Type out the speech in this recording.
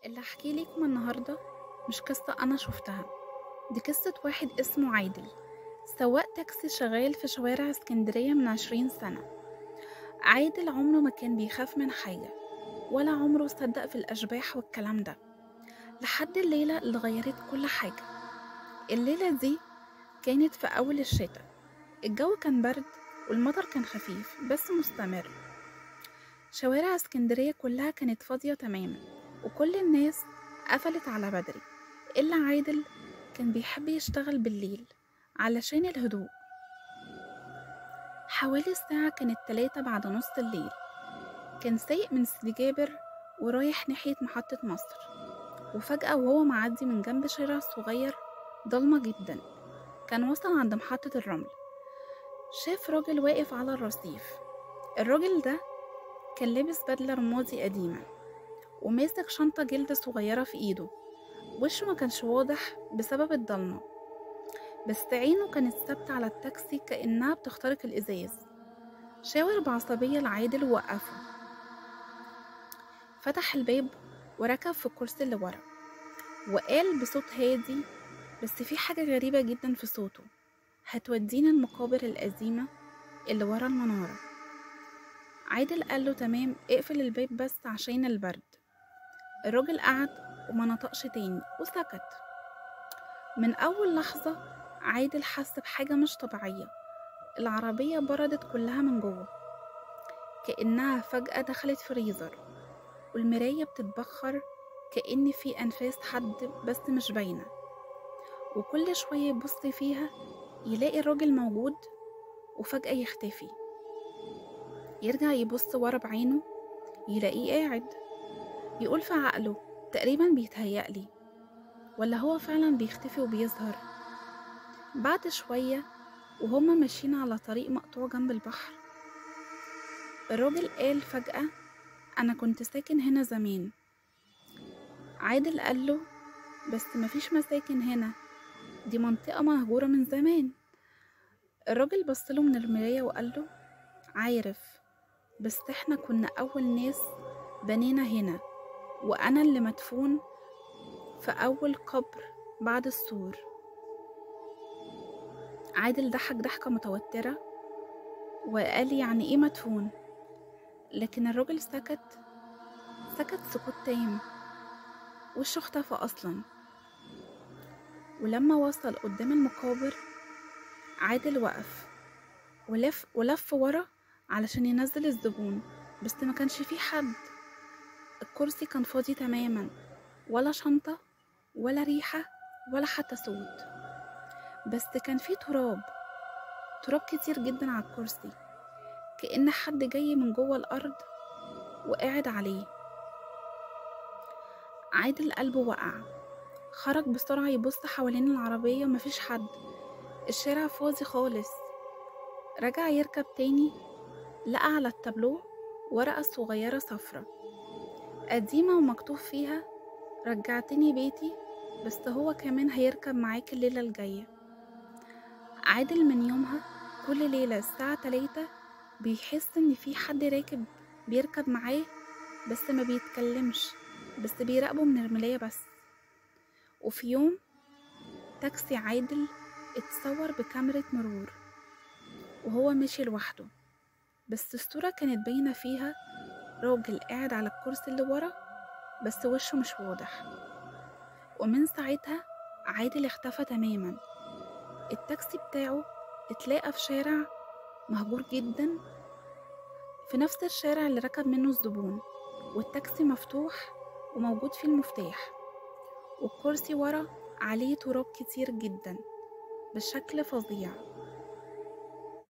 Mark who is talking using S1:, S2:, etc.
S1: اللي هحكيه لكم النهاردة مش قصة أنا شفتها، دي قصة واحد اسمه عادل، سواق تاكسي شغال في شوارع اسكندرية من 20 سنة. عادل عمره ما كان بيخاف من حاجة ولا عمره صدق في الأشباح والكلام ده، لحد الليلة اللي غيرت كل حاجة. الليلة دي كانت في أول الشتاء، الجو كان برد والمطر كان خفيف بس مستمر. شوارع اسكندرية كلها كانت فاضية تماما وكل الناس قفلت على بدري، إلا عادل كان بيحب يشتغل بالليل علشان الهدوء. حوالي الساعة كانت 3 بعد نص الليل، كان سايق من سيدي جابر ورايح ناحية محطة مصر، وفجأة وهو معدي من جنب شارع صغير ضلمة جدا، كان وصل عند محطة الرمل. شاف راجل واقف على الرصيف. الراجل ده كان لابس بدلة رمادي قديمة وماسك شنطة جلد صغيرة في ايده. وشه ما كانش واضح بسبب الضلمة، بس عينه كانت ثابتة على التاكسي كأنها بتخترق الإزاز. شاور بعصبية لعادل ووقفه، فتح الباب وركب في الكرسي اللي ورا، وقال بصوت هادي بس في حاجة غريبة جدا في صوته: هتودينا المقابر القديمة اللي ورا المنارة. عادل قاله تمام، اقفل الباب بس عشان البرد. الراجل قعد وما نطقش تاني وسكت. من أول لحظة عادل حس بحاجة مش طبيعية، العربية بردت كلها من جوه، كأنها فجأة دخلت فريزر، والمراية بتتبخر كأن في أنفاس حد بس مش باينة. وكل شوية يبص فيها يلاقي الراجل موجود وفجأة يختفي، يرجع يبص ورا بعينه يلاقيه قاعد. يقول في عقله تقريبا بيتهيألي، ولا هو فعلا بيختفي وبيظهر. بعد شوية وهما ماشيين على طريق مقطوع جنب البحر، الراجل قال فجأة: أنا كنت ساكن هنا زمان. عادل قاله: بس مفيش مساكن هنا، دي منطقة مهجورة من زمان. الراجل بصله من المراية وقاله: عارف، بس احنا كنا أول ناس بنينا هنا، وأنا اللي مدفون في أول قبر بعد السور. عادل ضحك ضحكة متوترة وقال: يعني ايه مدفون؟ لكن الراجل سكت، سكت سكوت تام، وشه اختفى أصلا. ولما وصل قدام المقابر عادل وقف ولف ورا علشان ينزل الزبون، بس ما كانش فيه حد. الكرسي كان فاضي تماما، ولا شنطة ولا ريحة ولا حتى صوت، بس كان فيه تراب كتير جدا على الكرسي، كأن حد جاي من جوه الأرض وقاعد عليه. عادل قلبه وقع، خرج بسرعة يبص حوالين العربية، مفيش حد، الشارع فاضي خالص. رجع يركب تاني، لقى على التابلو ورقة صغيرة صفرة قديمة ومكتوب فيها: رجعتني بيتي، بس هو كمان هيركب معاك الليلة الجاية. عادل من يومها كل ليلة الساعة 3 بيحس ان في حد بيركب معاه، بس ما بيتكلمش، بس بيراقبه من المراية بس. وفي يوم تاكسي عادل اتصور بكاميرا مرور وهو ماشي لوحده، بس الصورة كانت باينة فيها راجل قاعد على الكرسي اللي ورا بس وشه مش واضح. ومن ساعتها عادل اختفى تماما. التاكسي بتاعه اتلاقى في شارع مهجور جدا، في نفس الشارع اللي ركب منه الزبون، والتاكسي مفتوح وموجود فيه المفتاح، والكرسي ورا عليه تراب كتير جدا بشكل فظيع.